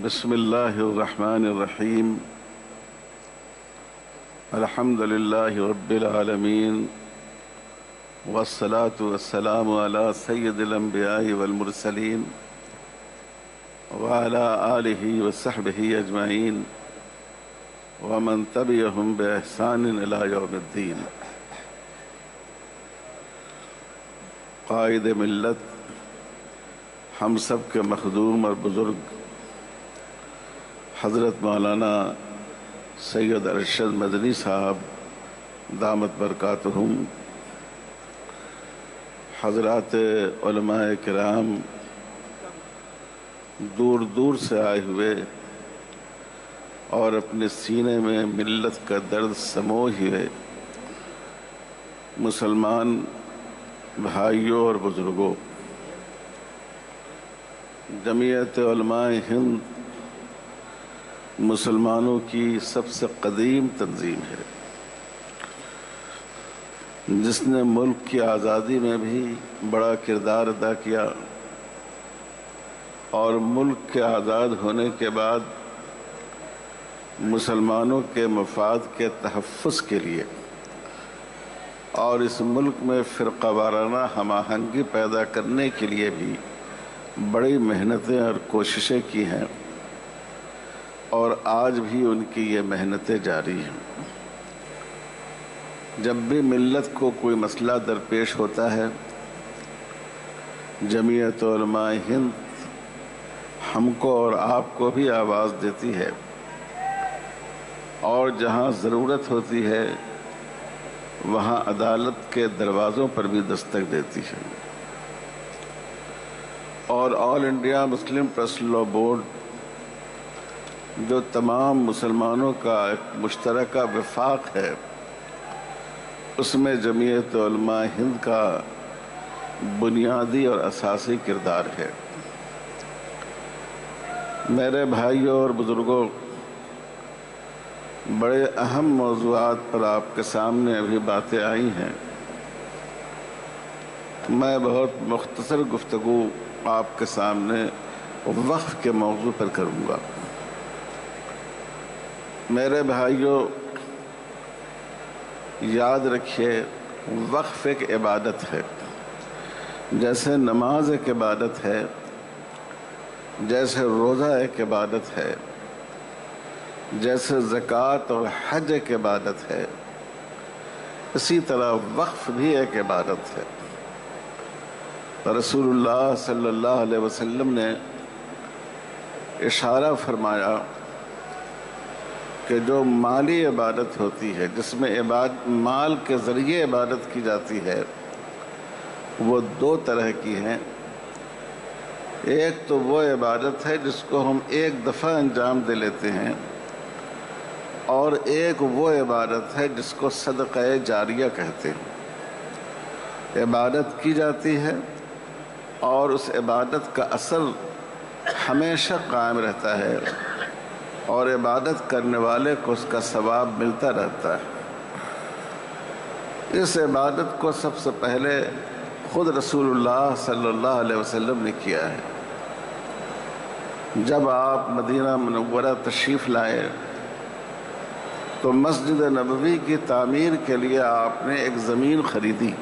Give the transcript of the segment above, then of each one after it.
بسم الله الرحمن الرحيم. الحمد لله رب العالمين، والصلاة والسلام على سيد الأنبياء والمرسلين وعلى آله وصحبه أجمعين ومن تبعهم بإحسان إلى يوم الدين. قائد ملت، ہم سب کے مخدوم اور بزرگ حضرت مولانا سید ارشد مدنی صاحب دامت برکاتہم، حضرات علماء کرام، دور دور سے آئے ہوئے اور اپنے سینے میں ملت کا درد سموئے ہوئے مسلمان بھائیوں اور بزرگوں، جمعیت علماء ہند مسلمانوں کی سب سے قدیم تنظیم ہے، جس نے ملک کی آزادی میں بھی بڑا کردار ادا کیا اور ملک کے آزاد ہونے کے بعد مسلمانوں کے مفاد کے تحفظ کے لیے اور اس ملک میں فرقہ وارانہ ہم آہنگی پیدا کرنے کے لیے بھی بڑی محنتیں اور کوششیں کی ہیں، اور آج بھی ان کی یہ محنتیں جاری ہیں۔ جب بھی ملت کو کوئی مسئلہ درپیش ہوتا ہے، جمعیت علماء ہند ہم کو اور آپ کو بھی آواز دیتی ہے، اور جہاں ضرورت ہوتی ہے وہاں عدالت کے دروازوں پر بھی دستک دیتی ہے، اور آل انڈیا مسلم ٹرسٹ لا بورڈ جو تمام مسلمانوں کا ایک مشترکہ وفاق ہے، اس میں جمعیت علماء ہند کا بنیادی اور اساسی کردار ہے۔ میرے بھائیوں اور بزرگوں، بڑے اہم موضوعات پر آپ کے سامنے ابھی باتیں آئی ہیں۔ میں بہت مختصر گفتگو آپ کے سامنے وقف کے موضوع پر کروں گا۔ میرے بھائیوں، یاد رکھیے، وقف ایک عبادت ہے، جیسے نماز ایک عبادت ہے، جیسے روزہ ایک عبادت ہے، جیسے زکوٰۃ اور حج ایک عبادت ہے، اسی طرح وقف بھی ایک عبادت ہے۔ رسول اللہ صلی اللہ علیہ وسلم نے اشارہ فرمایا کہ جو مالی عبادت ہوتی ہے، جس میں مال کے ذریعے عبادت کی جاتی ہے، وہ دو طرح کی ہیں۔ ایک تو وہ عبادت ہے جس کو ہم ایک دفعہ انجام دے لیتے ہیں، اور ایک وہ عبادت ہے جس کو صدقہ جاریہ کہتے ہیں۔ عبادت کی جاتی ہے اور اس عبادت کا اثر ہمیشہ قائم رہتا ہے، اور عبادت کرنے والے کو اس کا ثواب ملتا رہتا ہے۔ اس عبادت کو سب سے پہلے خود رسول اللہ صلی اللہ علیہ وسلم نے کیا ہے۔ جب آپ مدینہ منورہ تشریف لائے تو مسجد نبوی کی تعمیر کے لیے آپ نے ایک زمین خریدی۔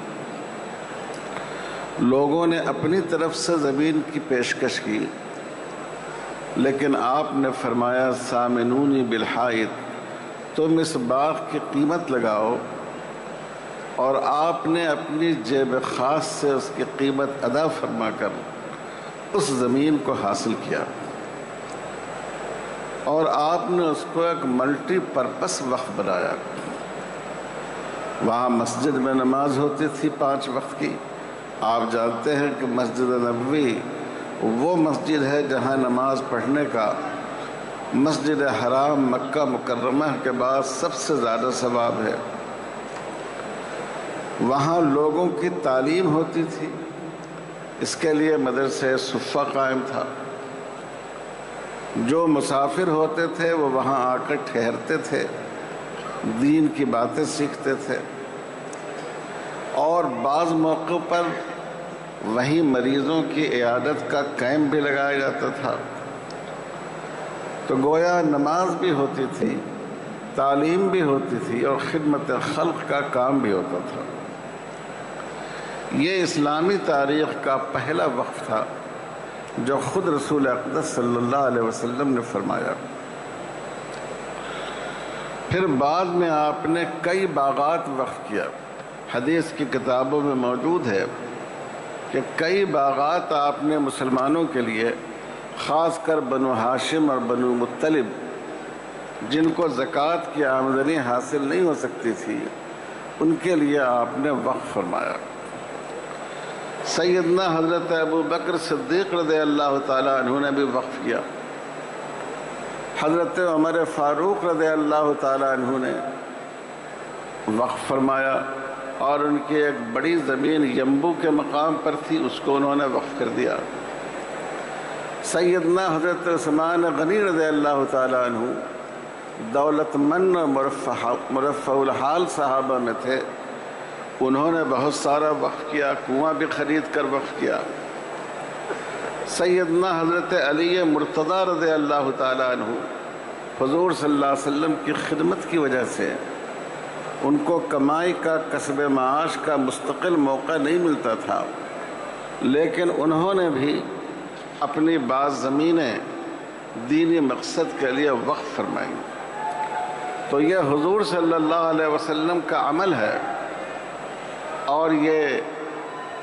لوگوں نے اپنی طرف سے زمین کی پیشکش کی، لیکن آپ نے فرمایا سامنونی بالحائط، تم اس باغ کی قیمت لگاؤ، اور آپ نے اپنی جیب خاص سے اس کی قیمت ادا فرما کر اس زمین کو حاصل کیا، اور آپ نے اس کو ایک ملٹی پرپس وقف بنایا۔ وہاں مسجد میں نماز ہوتی تھی 5 وقت کی۔ آپ جانتے ہیں کہ مسجد نبوی وہ مسجد ہے جہاں نماز پڑھنے کا مسجد حرام مکہ مکرمہ کے بعد سب سے زیادہ ثواب ہے۔ وہاں لوگوں کی تعلیم ہوتی تھی، اس کے لیے مدرسہ صفہ قائم تھا۔ جو مسافر ہوتے تھے وہ وہاں آ کر ٹھہرتے تھے، دین کی باتیں سیکھتے تھے، اور بعض موقعوں پر وہیں مریضوں کی عیادت کا کیمپ بھی لگایا جاتا تھا۔ تو گویا نماز بھی ہوتی تھی، تعلیم بھی ہوتی تھی اور خدمت خلق کا کام بھی ہوتا تھا۔ یہ اسلامی تاریخ کا پہلا وقف تھا جو خود رسول اقدس صلی اللہ علیہ وسلم نے فرمایا۔ پھر بعد میں آپ نے کئی باغات وقف کیا۔ حدیث کی کتابوں میں موجود ہے کہ کئی باغات آپ نے مسلمانوں کے لیے، خاص کر بنو ہاشم اور بنو مطلب، جن کو زکوٰۃ کی آمدنی حاصل نہیں ہو سکتی تھی، ان کے لیے آپ نے وقف فرمایا۔ سیدنا حضرت ابو بکر صدیق رضی اللہ تعالیٰ عنہ نے بھی وقف کیا۔ حضرت عمر فاروق رضی اللہ تعالیٰ عنہ نے وقف فرمایا، اور ان کی ایک بڑی زمین ینبو کے مقام پر تھی، اس کو انہوں نے وقف کر دیا۔ سیدنا حضرت عثمان غنی رضی اللہ تعالیٰ عنہ دولت مند اور مرفع الحال صحابہ میں تھے، انہوں نے بہت سارا وقف کیا، کنواں بھی خرید کر وقف کیا۔ سیدنا حضرت علی مرتضیٰ رضی اللہ تعالیٰ عنہ حضور صلی اللہ علیہ وسلم کی خدمت کی وجہ سے ان کو کمائی کا، کسب معاش کا مستقل موقع نہیں ملتا تھا، لیکن انہوں نے بھی اپنی بعض زمینیں دینی مقصد کے لیے وقف فرمائیں۔ تو یہ حضور صلی اللہ علیہ وسلم کا عمل ہے، اور یہ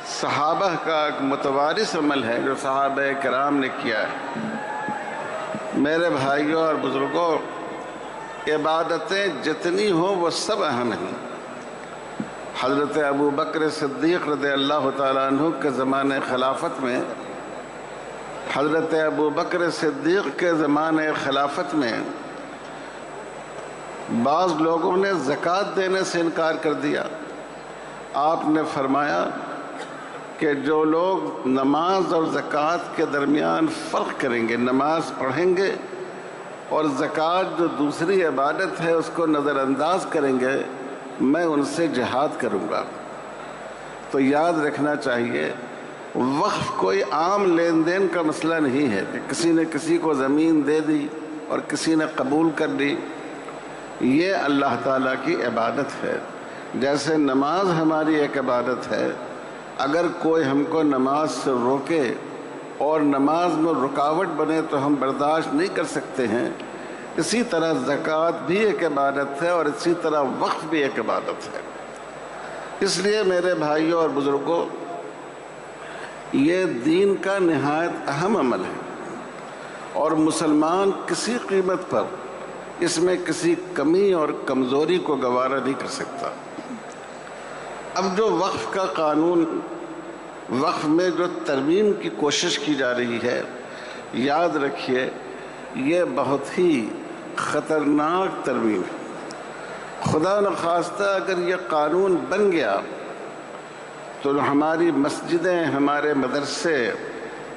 صحابہ کا ایک متوارث عمل ہے جو صحابہ کرام نے کیا ہے۔ میرے بھائیوں اور بزرگوں، عبادتیں جتنی ہوں وہ سب اہم ہیں۔ حضرت ابو بکر صدیق رضی اللہ تعالیٰ عنہ کے زمانے خلافت میں، حضرت ابو بکر صدیق کے زمانے خلافت میں بعض لوگوں نے زکوٰۃ دینے سے انکار کر دیا۔ آپ نے فرمایا کہ جو لوگ نماز اور زکوٰۃ کے درمیان فرق کریں گے، نماز پڑھیں گے اور زکوٰۃ جو دوسری عبادت ہے اس کو نظر انداز کریں گے، میں ان سے جہاد کروں گا۔ تو یاد رکھنا چاہیے، وقف کوئی عام لین دین کا مسئلہ نہیں ہے کہ کسی نے کسی کو زمین دے دی اور کسی نے قبول کر لی۔ یہ اللہ تعالیٰ کی عبادت ہے۔ جیسے نماز ہماری ایک عبادت ہے، اگر کوئی ہم کو نماز سے روکے اور نماز میں رکاوٹ بنے تو ہم برداشت نہیں کر سکتے ہیں، اسی طرح زکوٰۃ بھی ایک عبادت ہے اور اسی طرح وقف بھی ایک عبادت ہے۔ اس لیے میرے بھائیوں اور بزرگوں، یہ دین کا نہایت اہم عمل ہے، اور مسلمان کسی قیمت پر اس میں کسی کمی اور کمزوری کو گوارا نہیں کر سکتا۔ اب جو وقف کا قانون، وقف میں جو ترمیم کی کوشش کی جا رہی ہے، یاد رکھیے یہ بہت ہی خطرناک ترمیم ہے۔ خدا نخواستہ اگر یہ قانون بن گیا تو ہماری مسجدیں، ہمارے مدرسے،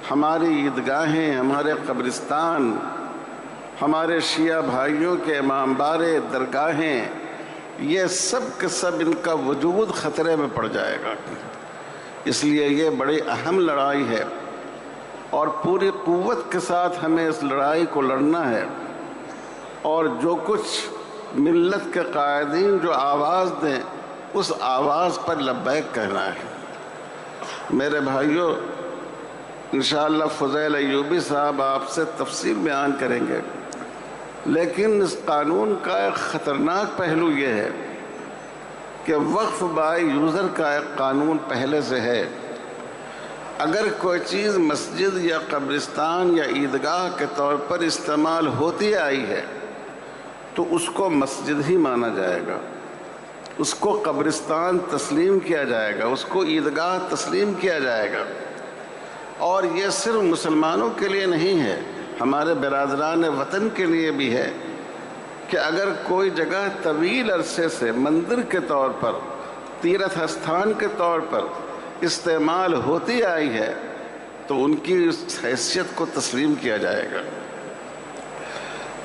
ہماری عیدگاہیں، ہمارے قبرستان، ہمارے شیعہ بھائیوں کے امام بارے، درگاہیں، یہ سب کے سب ان کا وجود خطرے میں پڑ جائے گا۔ اس لیے یہ بڑی اہم لڑائی ہے، اور پوری قوت کے ساتھ ہمیں اس لڑائی کو لڑنا ہے، اور جو کچھ ملت کے قائدین جو آواز دیں اس آواز پر لبیک کہنا ہے۔ میرے بھائیوں، انشاءاللہ فضیل ایوبی صاحب آپ سے تفصیل بیان کریں گے، لیکن اس قانون کا ایک خطرناک پہلو یہ ہے کہ وقف بائی یوزر کا ایک قانون پہلے سے ہے۔ اگر کوئی چیز مسجد یا قبرستان یا عیدگاہ کے طور پر استعمال ہوتی آئی ہے تو اس کو مسجد ہی مانا جائے گا، اس کو قبرستان تسلیم کیا جائے گا، اس کو عیدگاہ تسلیم کیا جائے گا۔ اور یہ صرف مسلمانوں کے لیے نہیں ہے، ہمارے برادران وطن کے لیے بھی ہے کہ اگر کوئی جگہ طویل عرصے سے مندر کے طور پر، تیرتھ استھان کے طور پر استعمال ہوتی آئی ہے تو ان کی اس حیثیت کو تسلیم کیا جائے گا۔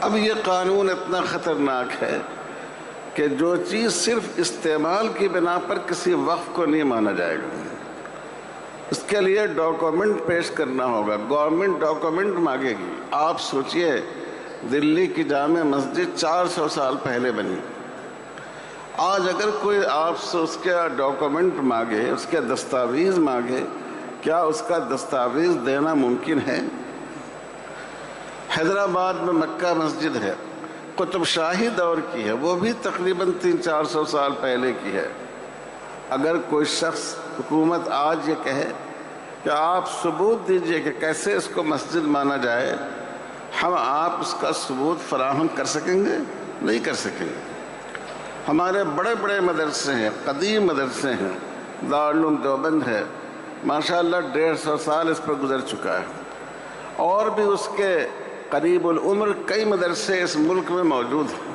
اب یہ قانون اتنا خطرناک ہے کہ جو چیز صرف استعمال کی بنا پر کسی وقف کو نہیں مانا جائے گا، اس کے لیے ڈاکومنٹ پیش کرنا ہوگا، گورنمنٹ ڈاکومنٹ مانگے گی۔ آپ سوچئے دلی کی جامع مسجد 400 سال پہلے بنی. آج اگر کوئی آپ سے اس کا ڈاکومنٹ مانگے، اس کے دستاویز مانگے، کیا اس کا دستاویز دینا ممکن ہے؟ حیدرآباد میں مکہ مسجد ہے، قطب شاہی دور کی ہے، وہ بھی تقریباً 300-400 سال پہلے کی ہے. اگر کوئی شخص، حکومت آج یہ کہے کہ آپ ثبوت دیجئے کہ کیسے اس کو مسجد مانا جائے، ہم آپ اس کا ثبوت فراہم کر سکیں گے؟ نہیں کر سکیں گے. ہمارے بڑے بڑے مدرسے ہیں، قدیم مدرسے ہیں، دارالعلوم دیوبند ہے، ماشاءاللہ 150 سال اس پر گزر چکا ہے، اور بھی اس کے قریب العمر کئی مدرسے اس ملک میں موجود ہیں.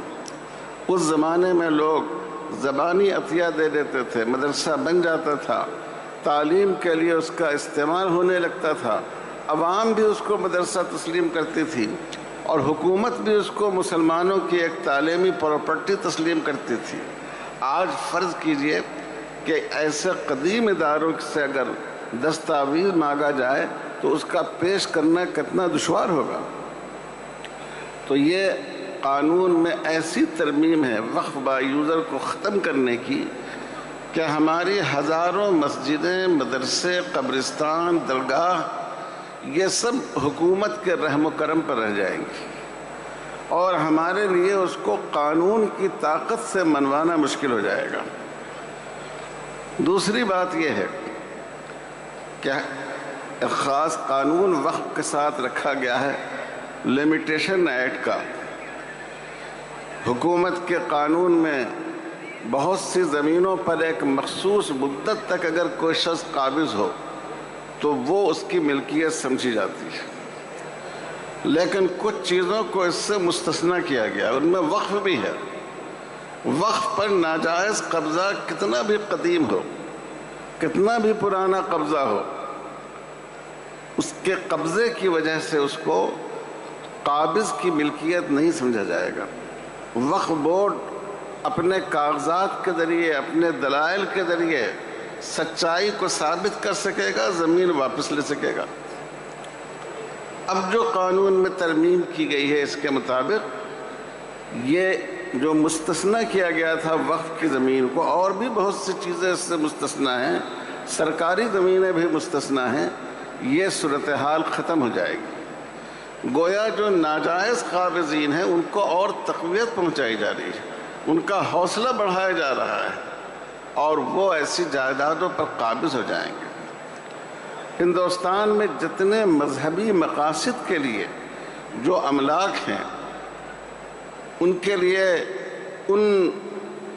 اس زمانے میں لوگ زبانی عطیہ دے دیتے تھے، مدرسہ بن جاتا تھا، تعلیم کے لیے اس کا استعمال ہونے لگتا تھا، عوام بھی اس کو مدرسہ تسلیم کرتی تھی، اور حکومت بھی اس کو مسلمانوں کی ایک تعلیمی پراپرٹی تسلیم کرتی تھی. آج فرض کیجئے کہ ایسے قدیم اداروں سے اگر دستاویز مانگا جائے تو اس کا پیش کرنا کتنا دشوار ہوگا. تو یہ قانون میں ایسی ترمیم ہے وقف با یوزر کو ختم کرنے کی کہ ہماری ہزاروں مسجدیں، مدرسے، قبرستان، درگاہ، یہ سب حکومت کے رحم و کرم پر رہ جائیں گی، اور ہمارے لیے اس کو قانون کی طاقت سے منوانا مشکل ہو جائے گا. دوسری بات یہ ہے کہ ایک خاص قانون وقف کے ساتھ رکھا گیا ہے، لمیٹیشن ایکٹ کا. حکومت کے قانون میں بہت سی زمینوں پر ایک مخصوص مدت تک اگر کوئی شخص قابض ہو تو وہ اس کی ملکیت سمجھی جاتی ہے، لیکن کچھ چیزوں کو اس سے مستثنیٰ کیا گیا، ان میں وقف بھی ہے. وقف پر ناجائز قبضہ کتنا بھی قدیم ہو، کتنا بھی پرانا قبضہ ہو، اس کے قبضے کی وجہ سے اس کو قابض کی ملکیت نہیں سمجھا جائے گا. وقف بورڈ اپنے کاغذات کے ذریعے، اپنے دلائل کے ذریعے سچائی کو ثابت کر سکے گا، زمین واپس لے سکے گا. اب جو قانون میں ترمیم کی گئی ہے اس کے مطابق یہ جو مستثنیٰ کیا گیا تھا وقف کی زمین کو، اور بھی بہت سی چیزیں اس سے مستثنیٰ ہیں، سرکاری زمینیں بھی مستثنیٰ ہیں، یہ صورتحال ختم ہو جائے گی. گویا جو ناجائز قابضین ہیں ان کو اور تقویت پہنچائی جا رہی ہے، ان کا حوصلہ بڑھایا جا رہا ہے، اور وہ ایسی جائیدادوں پر قابض ہو جائیں گے. ہندوستان میں جتنے مذہبی مقاصد کے لیے جو املاک ہیں، ان کے لیے ان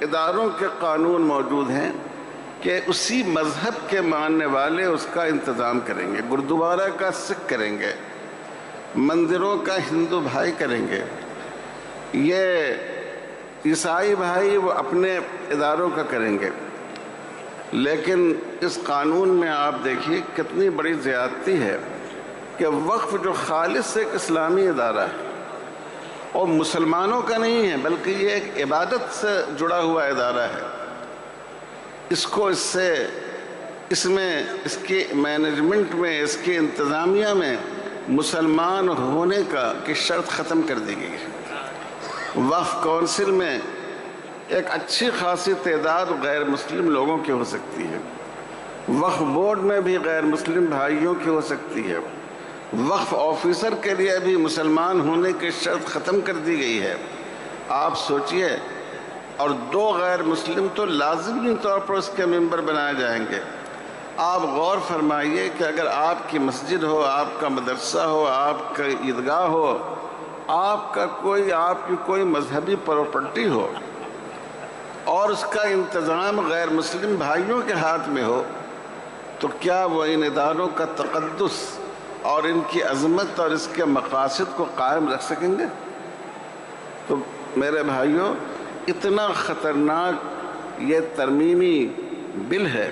اداروں کے قانون موجود ہیں کہ اسی مذہب کے ماننے والے اس کا انتظام کریں گے. گردوارہ کا سکھ کریں گے، مندروں کا ہندو بھائی کریں گے، یہ عیسائی بھائی وہ اپنے اداروں کا کریں گے. لیکن اس قانون میں آپ دیکھیے کتنی بڑی زیادتی ہے کہ وقف جو خالص ایک اسلامی ادارہ ہے اور مسلمانوں کا نہیں ہے بلکہ یہ ایک عبادت سے جڑا ہوا ادارہ ہے، اس کو اس میں اس کی مینجمنٹ میں، اس کی انتظامیہ میں مسلمان ہونے کی شرط ختم کر دی گئی ہے. وقف کونسل میں ایک اچھی خاصی تعداد غیر مسلم لوگوں کی ہو سکتی ہے، وقف بورڈ میں بھی غیر مسلم بھائیوں کی ہو سکتی ہے، وقف آفیسر کے لیے بھی مسلمان ہونے کی شرط ختم کر دی گئی ہے. آپ سوچئے، اور 2 غیر مسلم تو لازمی طور پر اس کے ممبر بنائے جائیں گے. آپ غور فرمائیے کہ اگر آپ کی مسجد ہو، آپ کا مدرسہ ہو، آپ کا عیدگاہ ہو، آپ کی کوئی مذہبی پراپرٹی ہو، اور اس کا انتظام غیر مسلم بھائیوں کے ہاتھ میں ہو، تو کیا وہ ان اداروں کا تقدس اور ان کی عظمت اور اس کے مقاصد کو قائم رکھ سکیں گے؟ تو میرے بھائیوں، اتنا خطرناک یہ ترمیمی بل ہے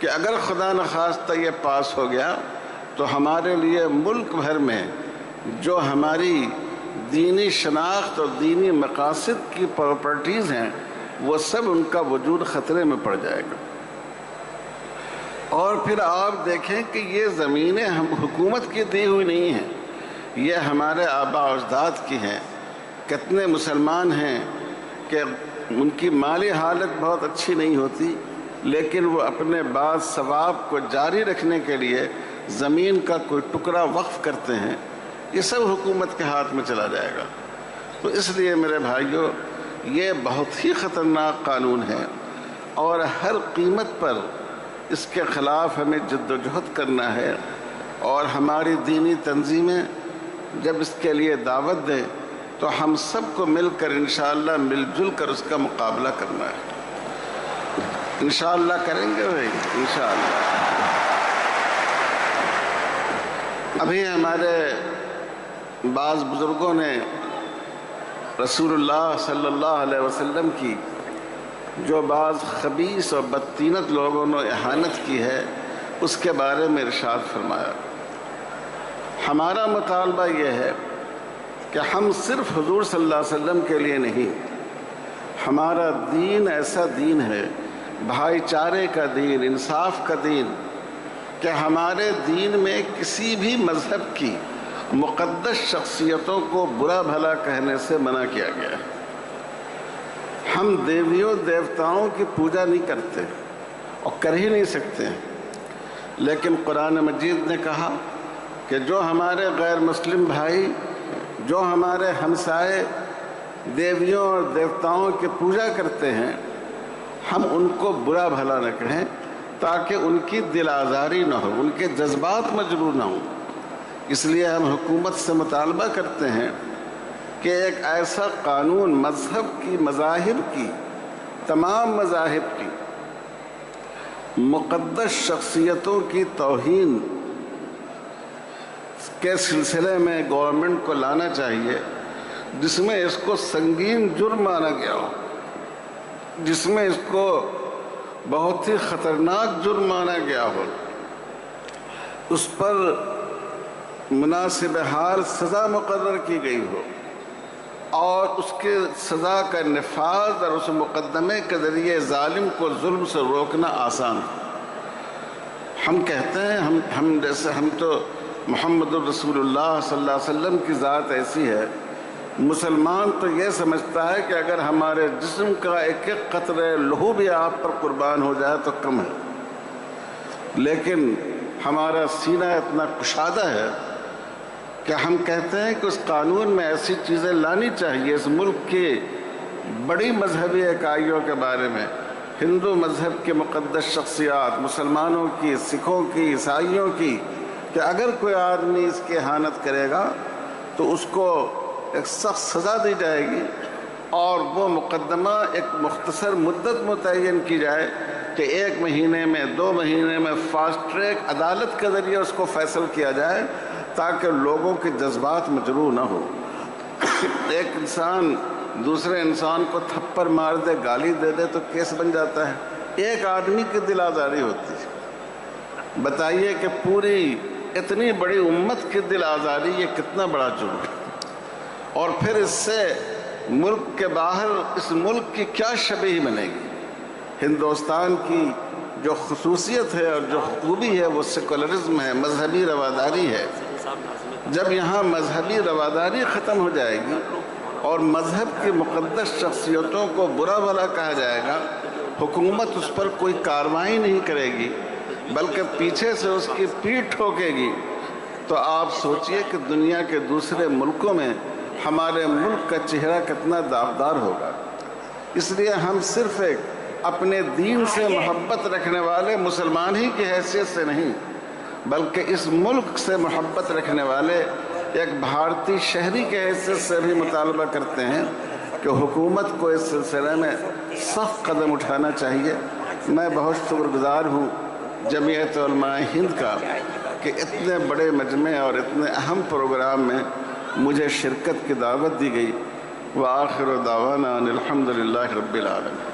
کہ اگر خدا نخواستہ یہ پاس ہو گیا تو ہمارے لیے ملک بھر میں جو ہماری دینی شناخت اور دینی مقاصد کی پراپرٹیز ہیں وہ سب ان کا وجود خطرے میں پڑ جائے گا. اور پھر آپ دیکھیں کہ یہ زمینیں ہم حکومت کی دی ہوئی نہیں ہیں، یہ ہمارے آباء و اجداد کی ہیں۔ کتنے مسلمان ہیں کہ ان کی مالی حالت بہت اچھی نہیں ہوتی، لیکن وہ اپنے بعض ثواب کو جاری رکھنے کے لیے زمین کا کوئی ٹکڑا وقف کرتے ہیں۔ یہ سب حکومت کے ہاتھ میں چلا جائے گا۔ تو اس لیے میرے بھائیوں، یہ بہت ہی خطرناک قانون ہے اور ہر قیمت پر اس کے خلاف ہمیں جد و جہد کرنا ہے، اور ہماری دینی تنظیمیں جب اس کے لیے دعوت دیں تو ہم سب کو مل کر انشاءاللہ مل جل کر اس کا مقابلہ کرنا ہے۔ انشاءاللہ کریں گے بھائی، انشاءاللہ۔ ابھی ہمارے بعض بزرگوں نے رسول اللہ صلی اللہ علیہ وسلم کی جو بعض خبیث اور بدطینت لوگوں نے اہانت کی ہے اس کے بارے میں ارشاد فرمایا۔ ہمارا مطالبہ یہ ہے کہ ہم صرف حضور صلی اللہ علیہ وسلم کے لیے نہیں، ہمارا دین ایسا دین ہے، بھائی چارے کا دین، انصاف کا دین، کہ ہمارے دین میں کسی بھی مذہب کی مقدس شخصیتوں کو برا بھلا کہنے سے منع کیا گیا ہے۔ ہم دیویوں دیوتاؤں کی پوجا نہیں کرتے اور کر ہی نہیں سکتے ہیں، لیکن قرآن مجید نے کہا کہ جو ہمارے غیر مسلم بھائی، جو ہمارے ہمسائے دیویوں اور دیوتاؤں کی پوجا کرتے ہیں، ہم ان کو برا بھلا نہ کہیں تاکہ ان کی دل آزاری نہ ہو، ان کے جذبات مجروح نہ ہوں۔ اس لیے ہم حکومت سے مطالبہ کرتے ہیں کہ ایک ایسا قانون مذہب کی، مذاہب کی، تمام مذاہب کی مقدس شخصیتوں کی توہین کے سلسلے میں گورنمنٹ کو لانا چاہیے، جس میں اس کو سنگین جرم مانا گیا ہو، جس میں اس کو بہت ہی خطرناک جرم مانا گیا ہو، اس پر مناسب حال سزا مقرر کی گئی ہو، اور اس کے سزا کا نفاذ اور اس مقدمے کے ذریعے ظالم کو ظلم سے روکنا آسان۔ ہم کہتے ہیں ہم تو محمد الرسول اللہ صلی اللہ علیہ وسلم کی ذات ایسی ہے، مسلمان تو یہ سمجھتا ہے کہ اگر ہمارے جسم کا ایک ایک قطرے لہو بھی آپ پر قربان ہو جائے تو کم ہے، لیکن ہمارا سینہ اتنا کشادہ ہے کہ ہم کہتے ہیں کہ اس قانون میں ایسی چیزیں لانی چاہیے۔ اس ملک کی بڑی مذہبی اکائیوں کے بارے میں، ہندو مذہب کے مقدس شخصیات، مسلمانوں کی، سکھوں کی، عیسائیوں کی، کہ اگر کوئی آدمی اس کی اہانت کرے گا تو اس کو ایک سخت سزا دی جائے گی، اور وہ مقدمہ ایک مختصر مدت متعین کی جائے کہ 1 مہینے میں، 2 مہینے میں فاسٹ ٹریک عدالت کے ذریعے اس کو فیصل کیا جائے تاکہ لوگوں کے جذبات مجروح نہ ہو۔ ایک انسان دوسرے انسان کو تھپڑ مار دے، گالی دے دے تو کیس بن جاتا ہے، ایک آدمی کی دل آزاری ہوتی ہے۔ بتائیے کہ پوری اتنی بڑی امت کی دل آزاری یہ کتنا بڑا جرم ہے، اور پھر اس سے ملک کے باہر اس ملک کی کیا شبیہ بنے گی۔ ہندوستان کی جو خصوصیت ہے اور جو خوبی ہے وہ سیکولرزم ہے، مذہبی رواداری ہے۔ جب یہاں مذہبی رواداری ختم ہو جائے گی اور مذہب کی مقدس شخصیتوں کو برا بھلا کہا جائے گا، حکومت اس پر کوئی کارروائی نہیں کرے گی بلکہ پیچھے سے اس کی پیٹھ ٹھوکے گی، تو آپ سوچئے کہ دنیا کے دوسرے ملکوں میں ہمارے ملک کا چہرہ کتنا داغدار ہوگا۔ اس لیے ہم صرف ایک اپنے دین سے محبت رکھنے والے مسلمان ہی کی حیثیت سے نہیں، بلکہ اس ملک سے محبت رکھنے والے ایک بھارتی شہری کے حیثیت سے بھی مطالبہ کرتے ہیں کہ حکومت کو اس سلسلے میں سخت قدم اٹھانا چاہیے۔ میں بہت شکر گزار ہوں جمعیت علماء ہند کا کہ اتنے بڑے مجمع اور اتنے اہم پروگرام میں مجھے شرکت کی دعوت دی گئی۔ وآخر دعوانا ان الحمد للہ رب العالمین۔